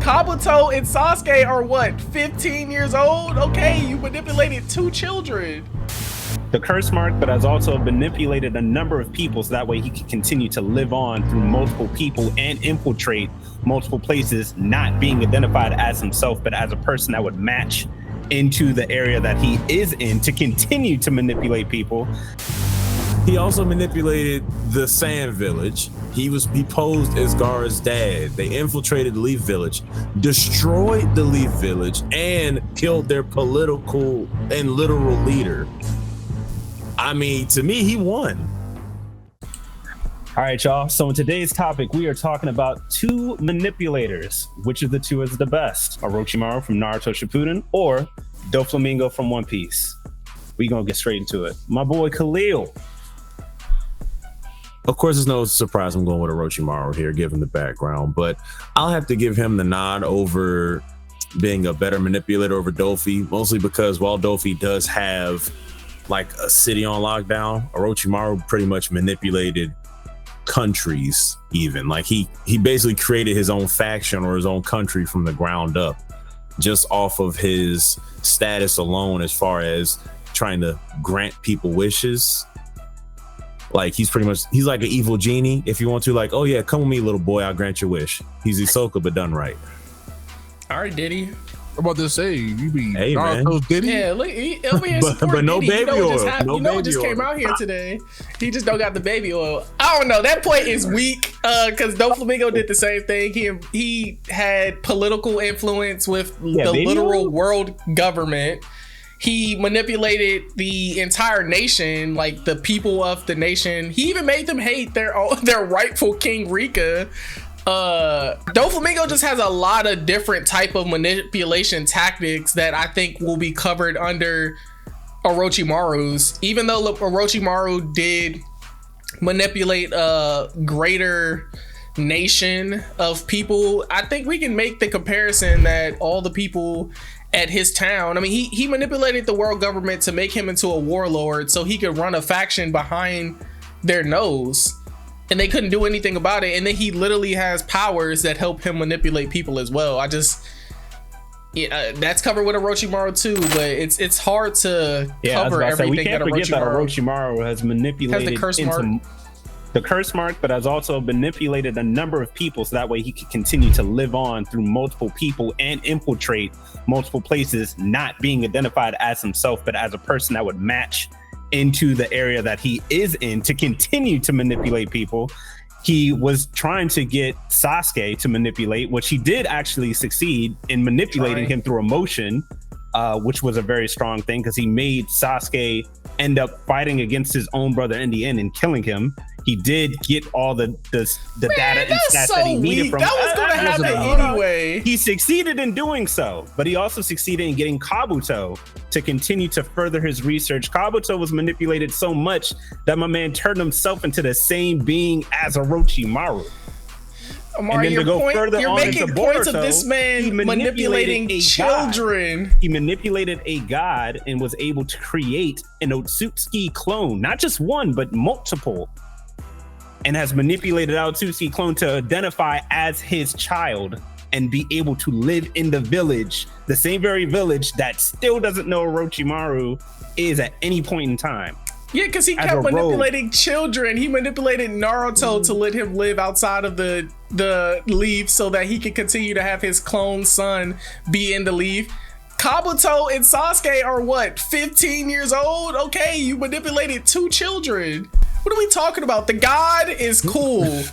Kabuto and Sasuke are what, 15 years old? Okay, you manipulated 2 children. The curse mark, but has also manipulated a number of people so that way he could continue to live on through multiple people and infiltrate multiple places, not being identified as himself, but as a person that would match into the area that he is in to continue to manipulate people. He also manipulated the Sand Village. He posed as Gaara's dad. They infiltrated the Leaf Village, destroyed the Leaf Village, and killed their political and literal leader. I mean, to me, he won. All right, y'all. So in today's topic, we are talking about 2 manipulators. Which of the 2 is the best? Orochimaru from Naruto Shippuden or Doflamingo from One Piece? We gonna get straight into it. My boy Khalil. Of course, it's no surprise I'm going with Orochimaru here, given the background, but I'll have to give him the nod over being a better manipulator over Dofi, mostly because while Dofi does have like a city on lockdown, Orochimaru pretty much manipulated countries. Even like he basically created his own faction or his own country from the ground up, just off of his status alone, as far as trying to grant people wishes. Like he's like an evil genie. If you want to, like, oh yeah, come with me, little boy, I'll grant your wish. He's Hisoka, but done right. All right, Diddy. I'm about to say, you be hey, Naruto's Diddy? Yeah, look, he'll be in support but no Diddy. baby oil. Just came out here today. He just don't got the baby oil. I don't know. That point is weak because Doflamingo did the same thing. He had political influence with the literal world government. He manipulated the entire nation, like the people of the nation. He even made them hate their rightful king Rika. Doflamingo just has a lot of different type of manipulation tactics that I think will be covered under Orochimaru's. Even though Orochimaru did manipulate a greater nation of people, I think we can make the comparison that all the people at his town, I mean, he manipulated the world government to make him into a warlord so he could run a faction behind their nose. And they couldn't do anything about it. And then he literally has powers that help him manipulate people as well. That's covered with Orochimaru too, but it's hard to cover everything. We can't forget that Orochimaru has manipulated the curse mark, but has also manipulated a number of people so that way he could continue to live on through multiple people and infiltrate multiple places, not being identified as himself, but as a person that would match into the area that he is in to continue to manipulate people. He was trying to get Sasuke to manipulate, which he did actually succeed in manipulating him through emotion, which was a very strong thing because he made Sasuke end up fighting against his own brother in the end and killing him. He did get all the data and stats that he needed from. That was going to happen anyway. He succeeded in doing so, but he also succeeded in getting Kabuto to continue to further his research. Kabuto was manipulated so much that my man turned himself into the same being as Orochimaru. Amari, and then to go further you're on making into points Boruto, of this man manipulating children. He manipulated a god and was able to create an Otsutsuki clone, not just one, but multiple, and has manipulated our Otsutsuki clone to identify as his child and be able to live in the village, the same very village that still doesn't know Orochimaru is at any point in time. Yeah, because he kept manipulating children. He manipulated Naruto to let him live outside of the leaf so that he could continue to have his clone son be in the leaf. Kabuto and Sasuke are what, 15 years old? Okay, you manipulated 2 children. What are we talking about? The god is cool.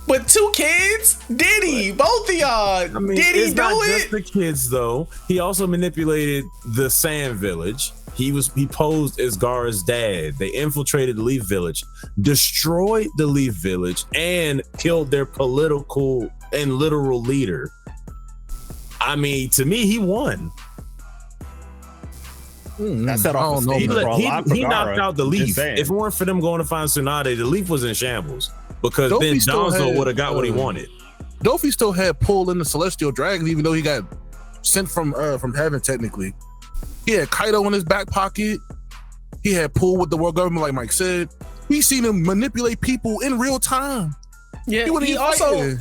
But 2 kids? Diddy, both of y'all. I mean, did he it's do not it? just the kids though. He also manipulated the Sand Village. He posed as Gaara's dad. They infiltrated the Leaf Village, destroyed the Leaf Village, and killed their political and literal leader. I mean, to me, he won. That set off the stage for a lot for He knocked Gaara. out the Leaf. If it weren't for them going to find Tsunade, the Leaf was in shambles because Dofi then still Donzo had, would have got what he wanted. Dofi still had pull in the Celestial Dragons, even though he got sent from heaven technically. He had Kaido in his back pocket. He had pull with the world government, like Mike said. We seen him manipulate people in real time. Yeah, he also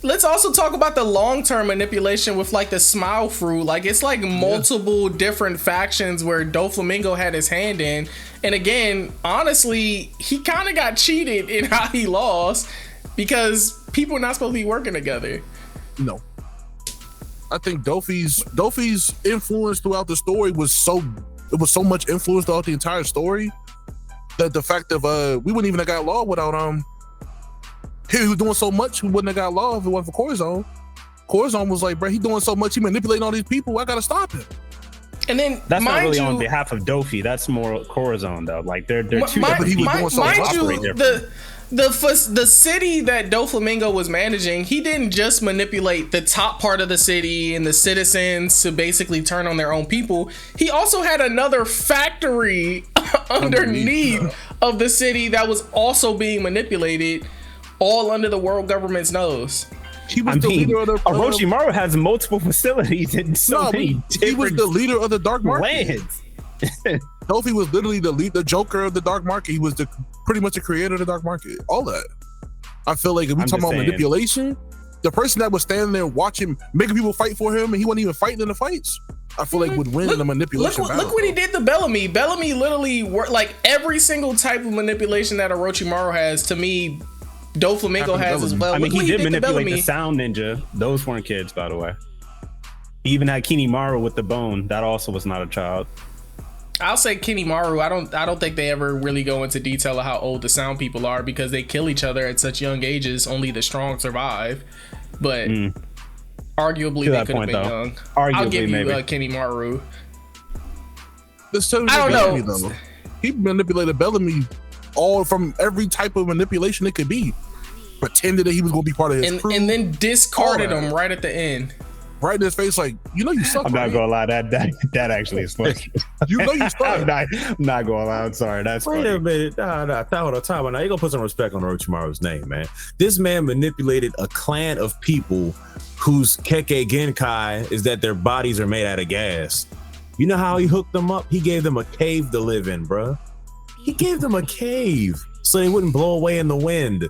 let's also talk about the long-term manipulation with like the Smile Fruit. Like it's like multiple different factions where Doflamingo had his hand in. And again, honestly, he kind of got cheated in how he lost because people are not supposed to be working together. No. I think Dofi's influence throughout the story was so much influence throughout the entire story that the fact of we wouldn't even have got law without he was doing so much we wouldn't have got law if it wasn't for Corazon. Corazon was like, bro, he doing so much, he manipulating all these people, I gotta stop him. And then that's not really on behalf of Dofi. That's more Corazon though. Like they're two different people. Mind you, the city that Doflamingo was managing, he didn't just manipulate the top part of the city and the citizens to basically turn on their own people. He also had another factory underneath of the city that was also being manipulated, all under the world government's nose. He was the leader of the Orochimaru has multiple facilities in so many different he was the leader of the dark market. Lands. Dofi was literally the Joker of the dark market. He was pretty much the creator of the dark market. All that. I feel like if we talking about manipulation, the person that was standing there watching, making people fight for him, and he wasn't even fighting in the fights, I feel like would win in the manipulation battle. Look what he did to Bellamy. Bellamy literally worked like every single type of manipulation that Orochimaru has. To me, Doflamingo has as well. I mean, he did manipulate the Sound Ninja. Those weren't kids, by the way. He even had Kinimaru with the bone. That also was not a child. I'll say Kinimaru. I don't think they ever really go into detail of how old the Sound people are because they kill each other at such young ages. Only the strong survive. But arguably they could have been young. I'll give you Kinimaru. I don't know. Though. He manipulated Bellamy all from every type of manipulation it could be. Pretended that he was going to be part of his crew. And then discarded him right at the end. Right in his face, like, you know you suck. I'm not gonna lie, that actually is funny. You know you suck. I'm not gonna lie. I'm sorry. That's wait funny. a minute. Hold on, time. Now you gonna put some respect on Orochimaru's name, man. This man manipulated a clan of people whose Kekkei Genkai is that their bodies are made out of gas. You know how he hooked them up? He gave them a cave to live in, bruh. He gave them a cave so they wouldn't blow away in the wind.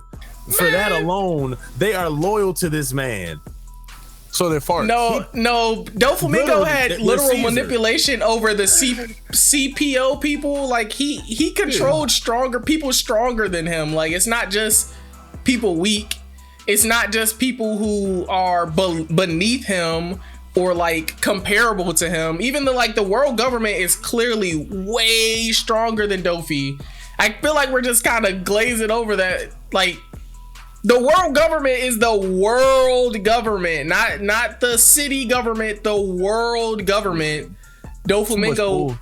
For that alone, they are loyal to this man. So they're farts. No. Doflamingo had literal manipulation over the CPO people. Like he controlled people stronger than him. Like it's not just people weak. It's not just people who are beneath him or like comparable to him. Even though like the world government is clearly way stronger than Dofi. I feel like we're just kind of glazing over that. Like the world government is the world government, not the city government. The world government. Doflamingo.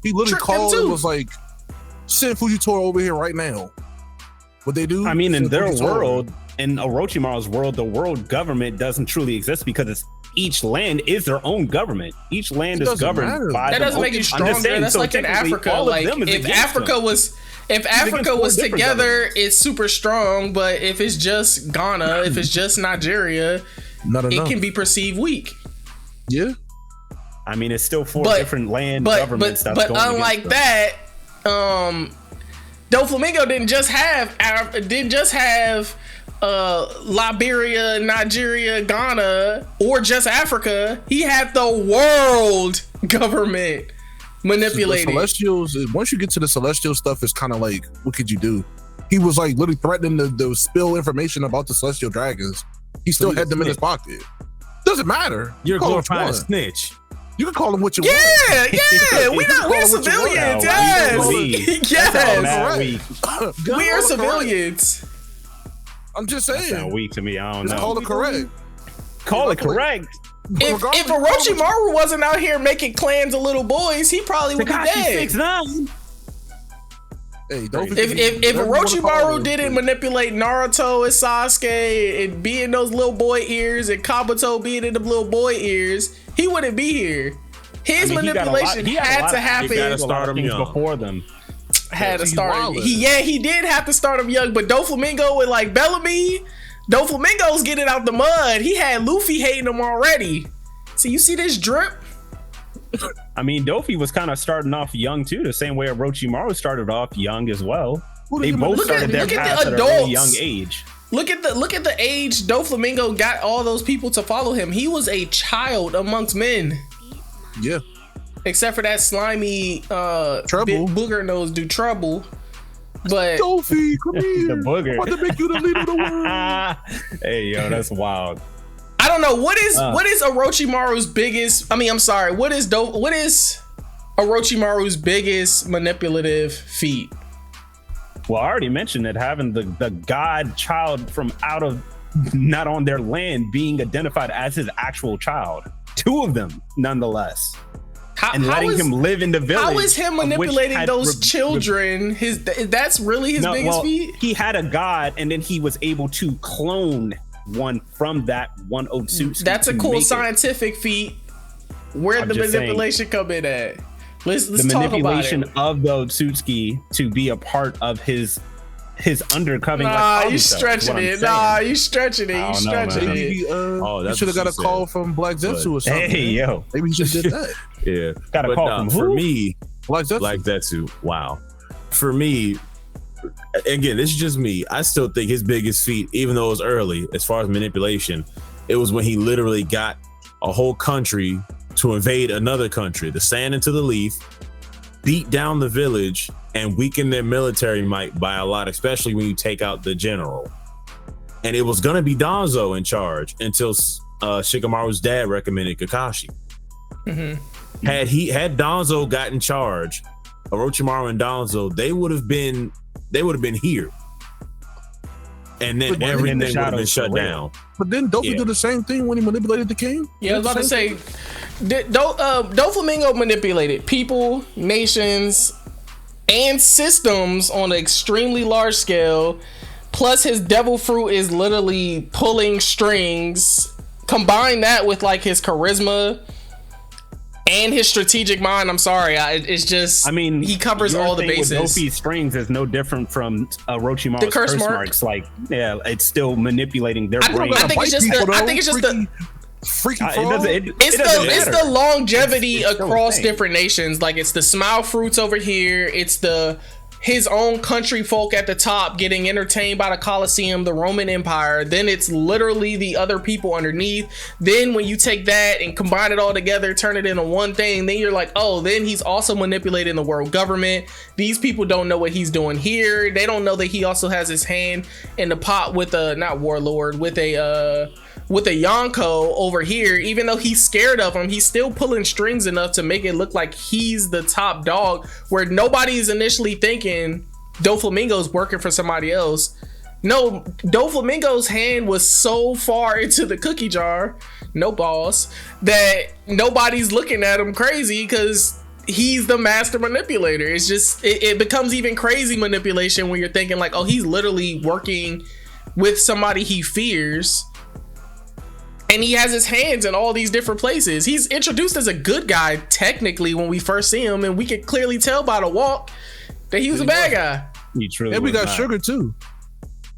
He literally called and was like, "Send Fujitora over here right now." What they do? I mean, in their world, in Orochimaru's world, the world government doesn't truly exist because each land is their own government. Each land is governed by. That doesn't make it stronger. That's like in Africa. Like if Africa was together, it's super strong. But if it's just Ghana, if it's just Nigeria, it can be perceived weak. Yeah. I mean, it's still four different land governments. But unlike that, Doflamingo didn't just have Liberia, Nigeria, Ghana, or just Africa. He had the world government manipulated. The Celestials, once you get to the Celestial stuff, it's kind of like, what could you do? He was like literally threatening to spill information about the Celestial Dragons. He still had them in his pocket. Doesn't matter. You're glorifying a snitch. You can call him what you want. Yeah. We're civilians. Yes. We are civilians. I'm just saying. That sound weak to me. I don't know. Call it correct. Call it correct. If Orochimaru wasn't out here making clans of little boys, he probably would be dead. 6'9". Hey, if Orochimaru didn't manipulate Naruto and Sasuke and be in those little boy ears and Kabuto being in the little boy ears, he wouldn't be here. His manipulation had to happen. You gotta start him young. Before them. Had to start. He did have to start him young, but Doflamingo with like Bellamy, Doflamingo's getting out the mud. He had Luffy hating him already. So you see this drip? I mean, Dofi was kind of starting off young too, the same way Orochimaru started off young as well. They both started their path at a really young age. Look at the age Doflamingo got all those people to follow him. He was a child amongst men. Yeah. Except for that slimy booger nose do trouble. But Dofi, come here. The booger. I want to make you the leader of the world. Hey, yo, that's wild. I don't know what is Orochimaru's biggest. I mean, I'm sorry. What is Orochimaru's biggest manipulative feat? Well, I already mentioned it, having the god child from out of not on their land being identified as his actual child. 2 of them, nonetheless. Letting him live in the village. How is him manipulating those children? That's really his biggest feat? He had a god, and then he was able to clone one from that one Otsutsuki. That's a cool scientific feat. Where'd the manipulation come in at? Let's the talk manipulation about it. of the Otsutsuki to be a part of his undercovering. You stretching it. You stretching it. You stretching it. You should have got a call from Black Zetsu or something. Hey, yo. Maybe you just did that. Yeah. Got a call from who? For me, Black Zetsu. Wow. For me, again, this is just me. I still think his biggest feat, even though it was early, as far as manipulation, it was when he literally got a whole country to invade another country, the sand into the leaf, beat down the village, and weaken their military might by a lot, especially when you take out the general. And it was going to be Danzo in charge until Shikamaru's dad recommended Kakashi. Mm-hmm. Had Danzo got in charge, Orochimaru and Danzo, they would have been here. And then everything would have been shut down. But then Dofi did the same thing when he manipulated the king? Yeah, I was about to say, Doflamingo manipulated people, nations, and systems on an extremely large scale. Plus, his devil fruit is literally pulling strings. Combine that with like his charisma and his strategic mind. I'm sorry, it's just. I mean, he covers all the bases. Dofi's strings is no different from Orochimaru's the curse marks. Like, yeah, it's still manipulating their brain. I think it's just the. Freaky it's the longevity across different nations. Like, it's the smile fruits over here. It's his own country folk at the top getting entertained by the Colosseum, the Roman Empire. Then it's literally the other people underneath. Then when you take that and combine it all together, turn it into one thing, then you're like, oh, then he's also manipulating the world government. These people don't know what he's doing here. They don't know that he also has his hand in the pot with a Yonko over here. Even though he's scared of him, he's still pulling strings enough to make it look like he's the top dog, where nobody's initially thinking Doflamingo's working for somebody else. No, Doflamingo's hand was so far into the cookie jar, no balls, that nobody's looking at him crazy because he's the master manipulator. It's just, it becomes even crazy manipulation when you're thinking like, oh, he's literally working with somebody he fears. And he has his hands in all these different places. He's introduced as a good guy, technically, when we first see him. And we could clearly tell by the walk that he was a bad guy. He truly and we got not. Sugar, too.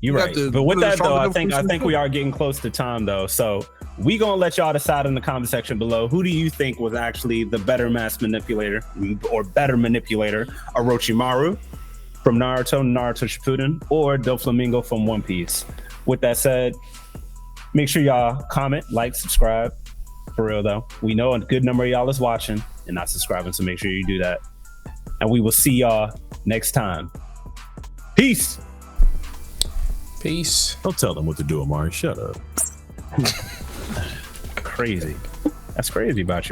You're right. But with that, though, I think we are getting close to time, though. So we going to let y'all decide in the comment section below. Who do you think was actually the better mass manipulator or better manipulator? Orochimaru from Naruto Shippuden, or Doflamingo from One Piece? With that said, make sure y'all comment, like, subscribe. For real, though. We know a good number of y'all is watching and not subscribing, so make sure you do that. And we will see y'all next time. Peace. Peace. Don't tell them what to do, Amari. Shut up. Crazy. That's crazy about you, man.